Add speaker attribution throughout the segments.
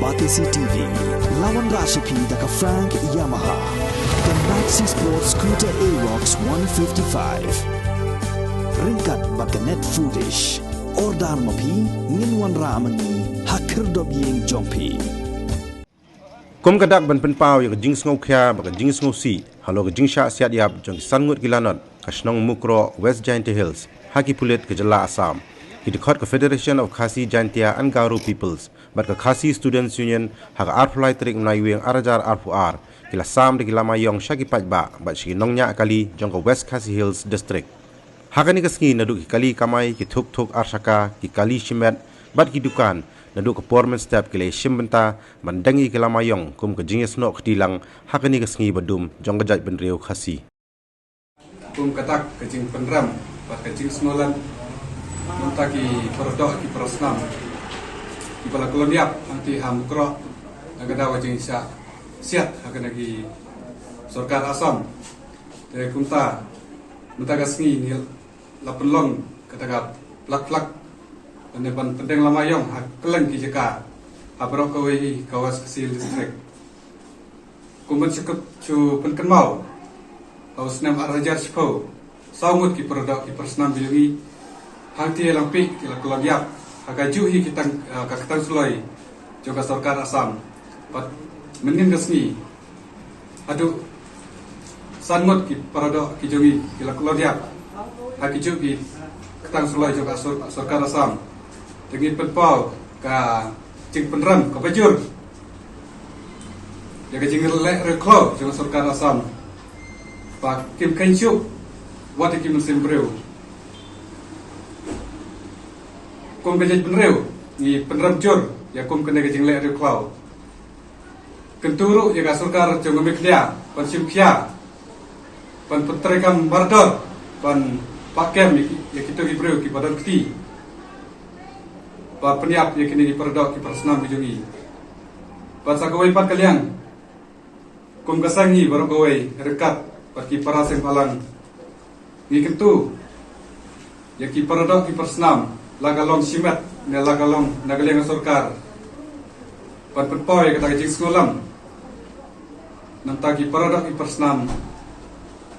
Speaker 1: Batisi TV, lawan Rashipi daka Frank Yamaha, dan Maxi Sports Scooter Aerox 155. Ringkat baka net foodish, ordar mapi, nginwan ramani, hakir dobyeng jompi.
Speaker 2: Kum kadak ban penpau ya jing ngau kya baka jing ngau si halo jing sha siat yap jong sangut gilanot kasnong mukro West Giant Hills haki pulit ke jela Assam hidikot ke Federation of Khasi Jaintia and Garo Peoples bat ke Khasi Students Union hak arflai trik mnaiweng arajar arfuar kila sam de kila mayong shaki pajba bat shi nongnya kali jong ke West Khasi Hills District hakani keski nadu ki kali kamai ki thuk thuk arsaka ki kali shimet bat ki dukan nadu ke performance step kile shimbenta mandangi kila mayong kum ke jinges no khtilang hakani keski badum jong ke jaj benreu Khasi
Speaker 3: kum katak ke jing penram bat ke jing snolan mentaki perdok ki prosnam ki bala koloniap anti hamkro agada wajing siat hakana ki sarkar Assam te kumta mutagasngi ni lapelong kataga plak dan ban pendeng lamayong hakelen ki jeka abro kawai kawas Khasi district kumbon cukup cu penkenmau kawas nam arajar spo saumut ki perdok ki prosnam bilingi hati lampi kila koloniap agaju hi kitang kakatang sulai juga sarkar Assam pat menin resmi adu sanmut ki parado ki jongi kila koloniap hakiju ki katang sulai juga sarkar Assam dengan penpau ka cing penram ka bajur jaga jing lek reklo juga sarkar Assam pak kim kanchu wat ki musim breu kum kejaj penreu ni penram jur ya kum kena kejing lek reklau kenturu ya ka sarkar jong meklia pan simkhia pan petrekam bardor pan pakem ya kita ki breu ki badan kti pa peniap ya kini perdok ki persnam bijungi pan sakawai pat kalian kum kasangi baru gawai rekat pat ki paraseng palang ni kentu ya ki perdok ki persnam lagalong simet ne lagalong nagaleng sarkar pan penpoy kata jing skulam nantagi paradok i persnam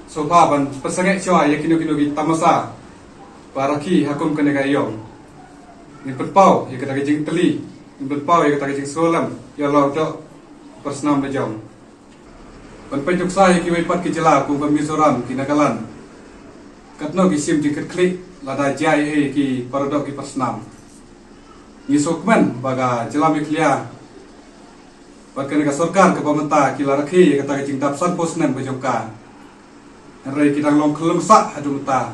Speaker 3: sopa ban pesange chwa yakino ki tamasa paraki hakum kene gayong ni penpau ya kata jing teli ni penpau ya kata jing skulam ya lo do persnam bejong pan penjuk sai ki wepat ki jela ku Mizoram ki Nagaland katno ki sim jing klik lada jai ki paradok ki persnam ni sokmen baga jelami klia bakane ka sarkar ka pamenta ki larakhi kata jing dapsan posnen bejongka rei ki dang long kelem sa adumta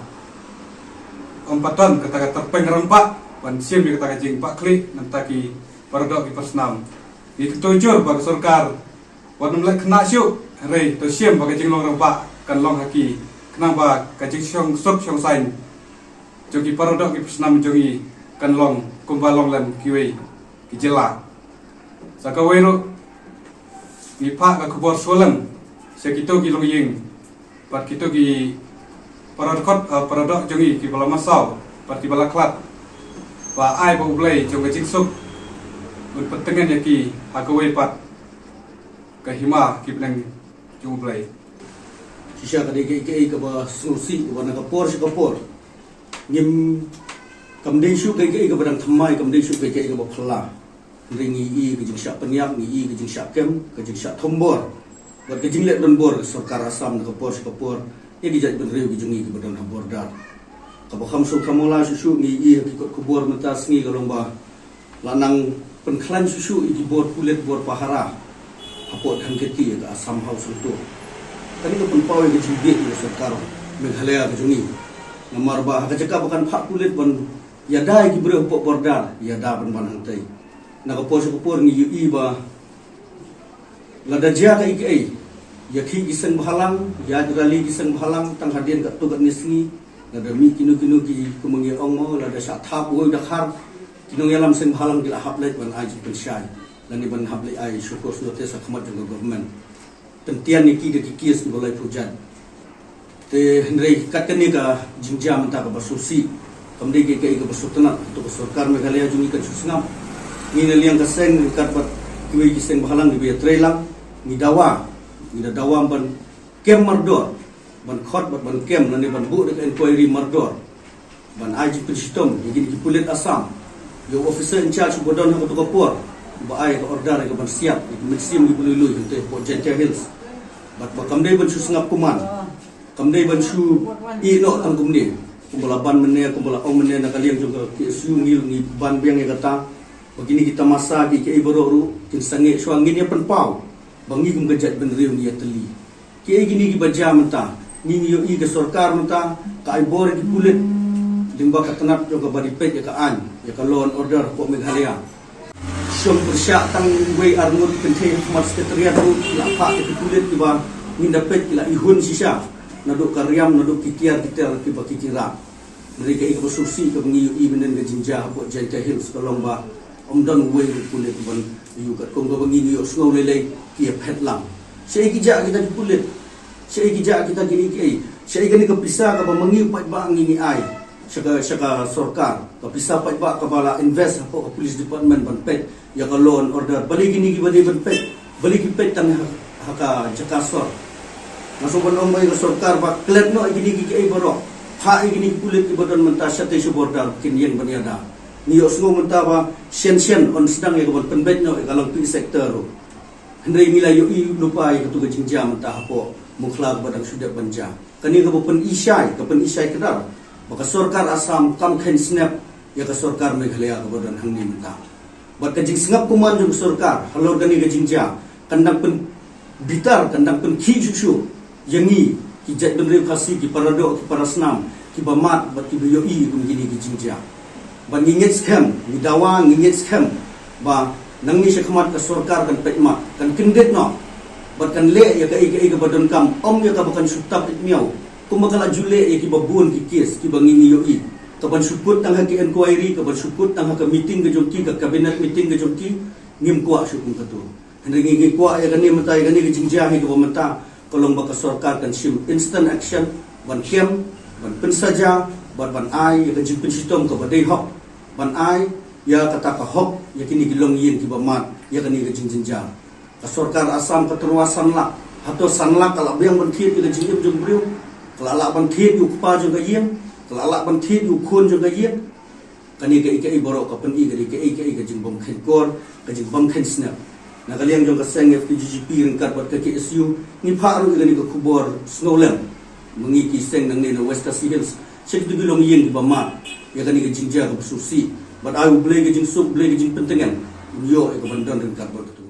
Speaker 3: ompatan kata terpeng rempak pan sim kata jing pak klik nanta ki paradok ki persnam ni ketujur baga sarkar wan mlek kena syuk rei to sim baga jing long rempak kan long haki kenapa ka jing syong sup syong sain jogi paradok ki persnam jogi kanlong kumbalong lan kiwei ki jela sakawero ni pak ka kubor solang sekito ki longying pat kito ki paradok jogi ki bala masau pat ki bala klat pa ai bo blai jong jing sup un petengan yaki hakawei pat ka hima ki benang jong blai
Speaker 4: sisa ka de ke ba susi wa na kapor ngim kamdei shu ke badang thamai kamdei shu ke ba phla ringi i ke jing sha peniak ni i ke jing sha kem ke jing sha thombor wat ke jing lek don bor sarkar Assam na kapor ye di jaj benreu ki jungi ke badang habor dar ka ba khamsu kamola shu ni i ki kubor mentas ni galong ba lanang penklan shu i ki bor kulit bor pahara apot han keti ke Assam house tu tani ko penpau ke jing bi sarkar Meghalaya ke jungi nomor bah keceka bukan pak kulit pun ya dai ki breu pok bordar ya da ban ban hantai na ko por ni yu ba lada ja ka ik ya ki iseng bahalang ya drali iseng bahalang tang hadien ka tu ka nisni lada mi kinu ki kumengi ongmo lada sha thap go da khar kinu yalam seng bahalang dila haplai ban ai pen syai dan ni ban haplai ai syukur sunote sa khamat jong government tentian ni ki de ki kies ki balai pujan te hendrei katani ka jingjam ta ka basusi kamde ke basutana to sarkar Meghalaya jungi ka susngam ni liang ka seng kat bat kiwi kiseng bahalang ni trelang ni dawa ban kem mardor ban khot ban kem nani ban bu de inquiry mardor ban IG Pristom igin ki pulit Assam yo officer in charge bodon ha to kapor ba ai ka order ka ban siap ikmesim ki pululu te po Gentle Hills bat ba kamdai ban su sengap kuman kamdai ban su ino ang kumni kumbala ban mene kumbala ong mene na kaliang juga ki su ngil ni ban biang ya kata begini kita masa ki ke iboro kin sange suangin ya penpau bangi kum gajat ben riu ni ateli ki gini ki baja menta ni yo i ke sarkar menta ka ai bor ki pulit limba ka tanap jo ka bari pet ya ka an ya ka law and order po Meghalaya syom bersyak tang wei arngut penthe khmat sekretariat ru la pa ki pulit ki ba ni dapat ki la ihun sisa naduk karyam naduk kitiar ki ba kitira mereka ikut susi ke mengiu i benden ke jinja po Gentle Hills tolong ba omdang wei pulit ban yu kat kong go bangi yo snow lele ki phetlang sei gija kita pulit sei gija kita gini ki sei gani ke pisa ka ba mengiu pat ba ngini ai saka sarkar ka pisa pat ba ka bala invest po police department ban pet ya ka law and order bali gini ki bali ban pet bali ki pet tang haka jakasor masukan omay ka sarkar ba klet no gini ki ai baro ha gini pulit ki badan mentasya te border kinyen baniada niyo sungo mentaba sien on sedang ya kawan penbet no kalau pi sektor hendai nilai yo i lupa ya ketu gejinja mentah po mukhlak badang sudah banja kani ka pen isai kedar maka sarkar Assam kam khen snap ya ka sarkar Meghalaya ka badan hangni mentah bat kajing sengap kuman jo sarkar halor kani gejinja kandang pen bitar kandang pen ki susu yangi ki jat ben kasih ki parado ki parasnam ki bamat bat ki yo i kum gini gejinja ban ngingit scam ni dawa ngingit scam ba nang ni sekhamat ka sarkar kan petma kan kindet no bat kan le ya ka ika badon kam om ya ka bukan sutap itmiau kumakala jule ya ki babun ki kes ki bangingi yo i ka ban suput tang ha ki inquiry ka ban suput tang ha ka meeting ke jongki ka cabinet meeting ke jongki ngim kwa syukun ka tu hendri ngi kwa ya kan ni mata ya kan ni jingjah hi ka mata kolong ba ka sarkar kan sim instant action ban kem ban pensaja ban ai ya ka jipin sistem ka badai hok ban ai ya kata ka hok ya kini gilong yin ki bamat ya kani ka jinjinja ka sarkar Assam ka terwasan la hato sanla kala biang ban thit ka jinjim jong briu kala la ban thit yu pa jong ka yin kala la ban thit yu khon jong ka yin kani ka ikai borok ka pen i ka jing bom khen kor ka jing bom khen snap na kaliang jong ka seng FGGP ringkat bat ka KSU ni pharu ka ni ka kubor snowland mengiki seng nang ni West Hills sek tu gilong yin ki bamat ya kani ka jinja ka susi but I will play ka jing pentengan yo ka bandan ringkat bat